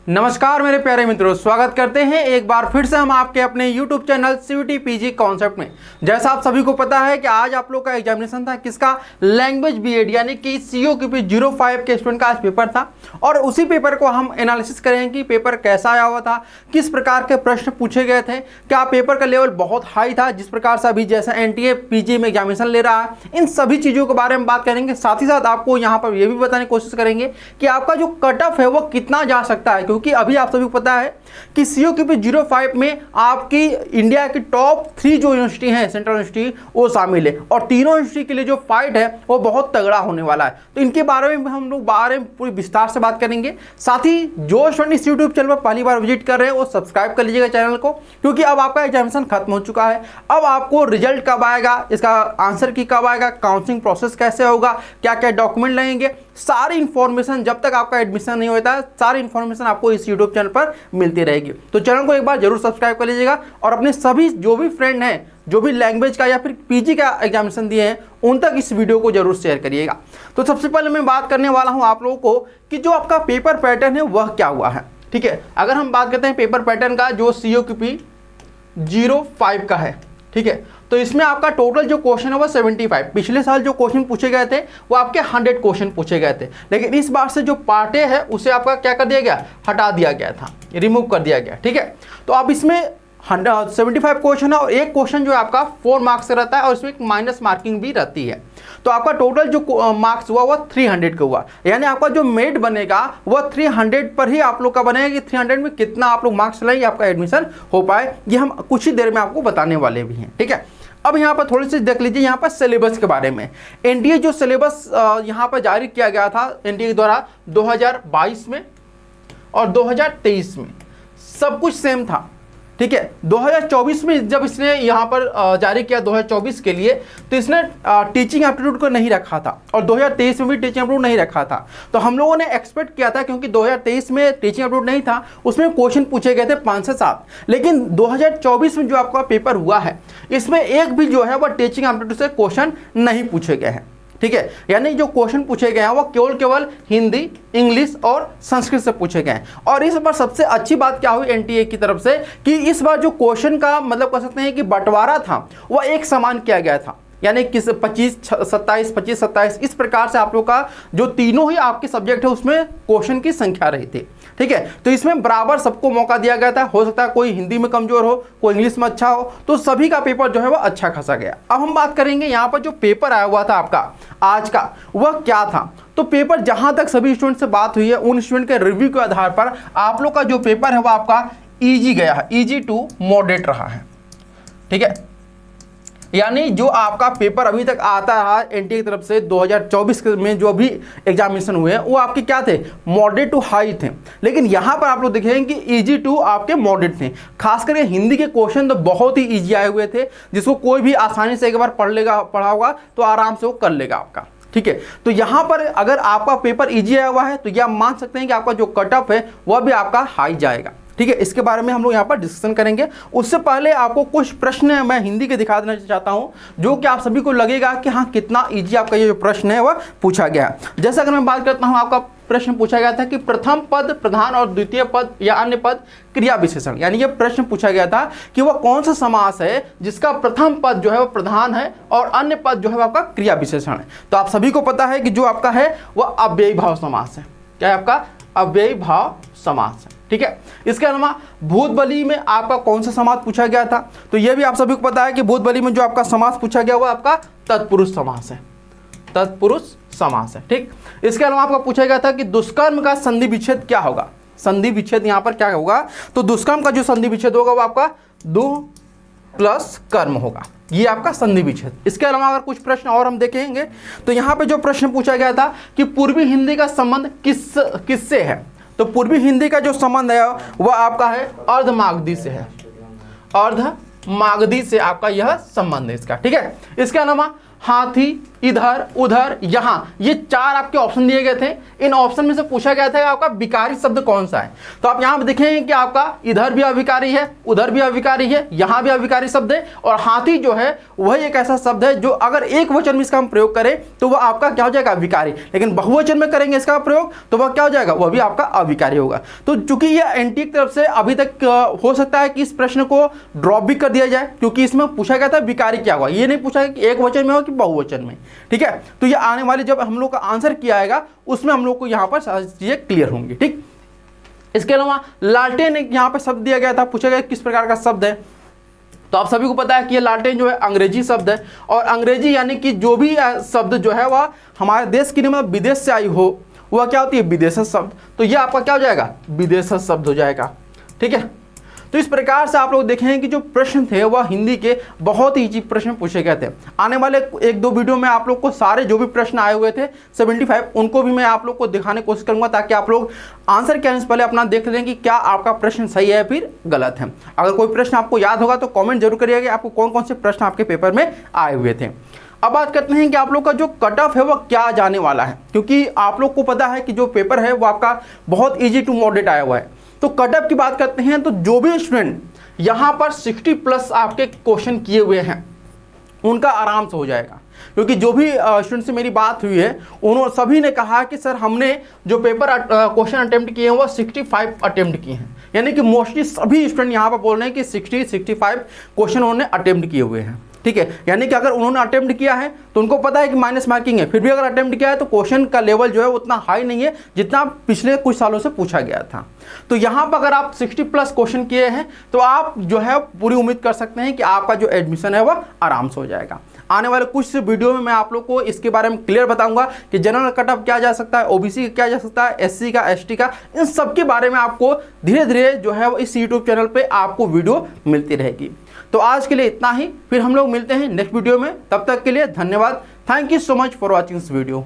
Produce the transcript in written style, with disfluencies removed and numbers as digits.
नमस्कार मेरे प्यारे मित्रों, स्वागत करते हैं एक बार फिर से हम आपके अपने YouTube channel CUT PG concept में। जैसा आप सभी को पता है कि आज आप लोग का एग्जामिनेशन था किसका, लैंग्वेज बीएड यानी कि COQP 05 के स्टूडेंट का आज पेपर था और उसी पेपर को हम एनालिसिस करेंगे कि पेपर कैसा आया हुआ था, किस प्रकार के प्रश्न पूछे गए थे, क्या पेपर का लेवल बहुत हाई था जिस प्रकार से अभी जैसा NTA PG में एग्जामिनेशन ले रहा है, इन सभी चीज़ों के बारे में बात करेंगे। साथ ही साथ आपको यहाँ पर यह भी बताने की कोशिश करेंगे कि आपका जो कट ऑफ है वो कितना जा सकता है, क्योंकि अभी आप सभी को पता है कि COQP 05 में आपकी इंडिया की टॉप 3 जो यूनिवर्सिटी हैं, सेंट्रल यूनिवर्सिटी, वो शामिल है और तीनों यूनिवर्सिटी के लिए जो फाइट है वो बहुत तगड़ा होने वाला है। तो इनके बारे में हम लोग पूरी विस्तार से बात करेंगे। साथ ही जो स्टूडेंट इस यूट्यूब चैनल पर पहली बार विजिट कर रहे हैं वो सब्सक्राइब कर लीजिएगा चैनल को, क्योंकि अब आपका एग्जामिनेशन खत्म हो चुका है। अब आपको रिजल्ट कब आएगा, इसका आंसर की कब आएगा, काउंसलिंग प्रोसेस कैसे होगा, क्या क्या डॉक्यूमेंट लगेंगे, सारी इंफॉर्मेशन जब तक आपका एडमिशन नहीं होता है सारी इंफॉर्मेशन आपको इस यूट्यूब चैनल पर मिलती रहेगी। तो चैनल को एक बार जरूर सब्सक्राइब कर लीजिएगा और अपने सभी जो भी फ्रेंड हैं जो भी लैंग्वेज का या फिर पीजी का एग्जामिनेशन दिए हैं उन तक इस वीडियो को जरूर शेयर करिएगा। तो सबसे पहले मैं बात करने वाला हूं आप लोगों को कि जो आपका पेपर पैटर्न है वह क्या हुआ है। ठीक है, अगर हम बात करते हैं पेपर पैटर्न का जो COQP 05 का है, ठीक है, तो इसमें आपका टोटल जो क्वेश्चन है वो 75। पिछले साल जो क्वेश्चन पूछे गए थे वो आपके 100 क्वेश्चन पूछे गए थे, लेकिन इस बार से जो पार्ट ए है उसे आपका क्या कर दिया गया, हटा दिया गया था, रिमूव कर दिया गया। ठीक है, तो अब इसमें 75 क्वेश्चन है और एक क्वेश्चन जो है आपका 4 मार्क्स से रहता है और इसमें एक माइनस मार्किंग भी रहती है। तो आपका टोटल जो मार्क्स हुआ वह 300 का हुआ, यानी आपका जो मेट बनेगा वह 300 पर ही आप लोग का बनेगा कि 300 में कितना आप लोग मार्क्स लाएंगे आपका एडमिशन हो पाए, ये हम कुछ ही देर में आपको बताने वाले भी हैं। ठीक है, अब यहाँ पर थोड़ी सी देख लीजिए यहाँ पर सिलेबस के बारे में। NTA जो सिलेबस यहाँ पर जारी किया गया था NTA के द्वारा 2022 में और 2023 में सब कुछ सेम था। ठीक है, 2024 में जब इसने यहाँ पर जारी किया 2024 के लिए, तो इसने टीचिंग एप्टीट्यूड को नहीं रखा था और 2023 में भी टीचिंग एप्टीट्यूड नहीं रखा था। तो हम लोगों ने एक्सपेक्ट किया था, क्योंकि 2023 में टीचिंग एप्टीट्यूड नहीं था, उसमें क्वेश्चन पूछे गए थे 5 से 7, लेकिन 2024 में जो आपका पेपर हुआ है इसमें एक भी जो है वह टीचिंग एप्टीट्यूड से क्वेश्चन नहीं पूछे गए हैं। ठीक है, यानी जो क्वेश्चन पूछे गए हैं वो केवल हिंदी, इंग्लिश और संस्कृत से पूछे गए हैं। और इस बार सबसे अच्छी बात क्या हुई NTA की तरफ से कि इस बार जो क्वेश्चन का मतलब कह सकते हैं कि बंटवारा था वह एक समान किया गया था, यानी किस 25-27 इस प्रकार से आप लोग का जो तीनों ही आपके सब्जेक्ट है उसमें क्वेश्चन की संख्या रही थी। ठीक है, तो इसमें बराबर सबको मौका दिया गया था। हो सकता है कोई हिंदी में कमजोर हो, कोई इंग्लिश में अच्छा हो, तो सभी का पेपर जो है वह अच्छा खासा गया। अब हम बात करेंगे यहाँ पर जो पेपर आया हुआ था आपका आज का वह क्या था। तो पेपर जहाँ तक सभी स्टूडेंट से बात हुई है उन स्टूडेंट के रिव्यू के आधार पर आप लोग का जो पेपर है वह आपका ईजी गया है, ईजी टू मॉडरेट रहा है। ठीक है, यानी जो आपका पेपर अभी तक आता रहा NTA की तरफ से 2024 में जो भी एग्जामिनेशन हुए हैं वो आपके क्या थे, मॉडरेट टू हाई थे, लेकिन यहाँ पर आप लोग देखेंगे कि ईजी टू आपके मॉडरेट थे। खास करके हिंदी के क्वेश्चन तो बहुत ही ईजी आए हुए थे, जिसको कोई भी आसानी से एक बार पढ़ा होगा तो आराम से वो कर लेगा आपका। ठीक है, तो यहाँ पर अगर आपका पेपर ईजी आया हुआ है तो यह मान सकते हैं कि आपका जो कट ऑफ है वह भी आपका हाई जाएगा। ठीक है, इसके बारे में हम लोग यहाँ पर डिस्कशन करेंगे। उससे पहले आपको कुछ प्रश्न मैं हिंदी के दिखा देना चाहता हूँ जो कि आप सभी को लगेगा कि हाँ कितना इजी आपका ये जो प्रश्न है वह पूछा गया है। जैसा अगर मैं बात करता हूँ, आपका प्रश्न पूछा गया था कि प्रथम पद प्रधान और द्वितीय पद या अन्य पद क्रिया विशेषण, यानी ये प्रश्न पूछा गया था कि वह कौन सा समास है जिसका प्रथम पद जो है वह प्रधान है और अन्य पद जो है वह आपका क्रिया विशेषण है। तो आप सभी को पता है कि जो आपका है वह अव्ययी भाव समास है। क्या है आपका, अव्ययी भाव समास है। ठीक है, इसके अलावा भूतबली में आपका कौन सा समास पूछा गया था, तो यह भी आप सभी को पता है कि भूतबली में जो आपका समास पूछा गया वो आपका तत्पुरुष समास है, तत्पुरुष समास है। ठीक, इसके अलावा आपका पूछा गया था कि दुष्कर्म का संधि विच्छेद क्या होगा। संधि विच्छेद यहाँ पर क्या होगा, तो दुष्कर्म का जो संधि विच्छेद होगा वो आपका दु प्लस कर्म होगा, ये आपका संधि विच्छेद। इसके अलावा अगर कुछ प्रश्न और हम देखेंगे तो यहाँ पे जो प्रश्न पूछा गया था कि पूर्वी हिंदी का संबंध किससे है, तो पूर्वी हिंदी का जो संबंध है वह आपका है अर्धमागधी से है, अर्धमागधी से आपका यह संबंध है इसका। ठीक है, इसके अलावा हाथी, इधर, उधर, यहाँ, ये 4 आपके ऑप्शन दिए गए थे। इन ऑप्शन में से पूछा गया था कि आपका विकारी शब्द कौन सा है। तो आप यहाँ देखेंगे कि आपका इधर भी अविकारी है, उधर भी अविकारी है, यहाँ भी अविकारी शब्द है, और हाथी जो है वह एक ऐसा शब्द है जो अगर एक वचन में इसका हम प्रयोग करें तो वह आपका क्या हो जाएगा, विकारी। लेकिन बहुवचन में करेंगे इसका प्रयोग तो वह क्या हो जाएगा, वह भी आपका अविकारी होगा। तो चूंकि यह एनटीए की तरफ से अभी तक हो सकता है कि इस प्रश्न को ड्रॉप भी कर दिया जाए, क्योंकि इसमें पूछा गया था विकारी क्या होगा, ये नहीं पूछा कि एक वचन में हो कि बहुवचन में। ठीक है, तो ये आने वाले जब हम लोग का आंसर किया आएगा उसमें हम लोग को यहाँ पर सारी चीजें क्लियर होंगी। ठीक, इसके अलावा लालटेन एक यहाँ पर शब्द दिया गया था, पूछा गया किस प्रकार का शब्द है। तो आप सभी को पता है कि ये लालटेन जो है अंग्रेजी शब्द है, और अंग्रेजी यानी कि जो भी शब्द जो है वह हमारे देश की मतलब विदेश से आई हो वह क्या होती है, विदेशज शब्द। तो ये आपका क्या हो जाएगा, विदेशज शब्द हो जाएगा। ठीक है, तो इस प्रकार से आप लोग देखेंगे कि जो प्रश्न थे वह हिंदी के बहुत ही इजी प्रश्न पूछे गए थे। आने वाले 1-2 वीडियो में आप लोग को सारे जो भी प्रश्न आए हुए थे 75 उनको भी मैं आप लोग को दिखाने की कोशिश करूंगा, ताकि आप लोग आंसर करने से पहले अपना देख लें कि क्या आपका प्रश्न सही है फिर गलत है। अगर कोई प्रश्न आपको याद होगा तो कॉमेंट जरूर करिएगा कि आपको कौन कौन से प्रश्न आपके पेपर में आए हुए थे। अब बात करते हैं कि आप लोग का जो कट ऑफ है वह क्या जाने वाला है, क्योंकि आप लोग को पता है कि जो पेपर है वो आपका बहुत ईजी टू मॉडरेट आया हुआ है। तो कट ऑफ की बात करते हैं तो जो भी स्टूडेंट यहाँ पर 60+ आपके क्वेश्चन किए हुए हैं उनका आराम से हो जाएगा, क्योंकि जो भी स्टूडेंट से मेरी बात हुई है उन्होंने सभी ने कहा कि सर हमने जो पेपर क्वेश्चन अटेम्प्ट किए हैं वो 65 अटेम्प्ट किए हैं। यानी कि मोस्टली सभी स्टूडेंट यहाँ पर बोल रहे हैं कि 60-65 क्वेश्चन उन्होंने अटेम्प्ट किए हुए हैं। ठीक है, यानी कि अगर उन्होंने अटेम्प्ट किया है तो उनको पता है कि माइनस मार्किंग है, फिर भी अगर अटेम्प्ट किया है तो क्वेश्चन का लेवल जो है उतना हाई नहीं है जितना पिछले कुछ सालों से पूछा गया था। तो यहाँ पर अगर आप 60+ क्वेश्चन किए हैं तो आप जो है पूरी उम्मीद कर सकते हैं कि आपका जो एडमिशन है वह आराम से हो जाएगा। आने वाले कुछ वीडियो में मैं आप लोग को इसके बारे में क्लियर बताऊंगा कि जनरल कट ऑफ क्या जा सकता है, ओबीसी का क्या जा सकता है, एससी का, एसटी का, इन सब के बारे में आपको धीरे धीरे जो है इस यूट्यूब चैनल पे आपको वीडियो मिलती रहेगी। तो आज के लिए इतना ही, फिर हम लोग मिलते हैं नेक्स्ट वीडियो में। तब तक के लिए धन्यवाद। Thank you so much for watching this video.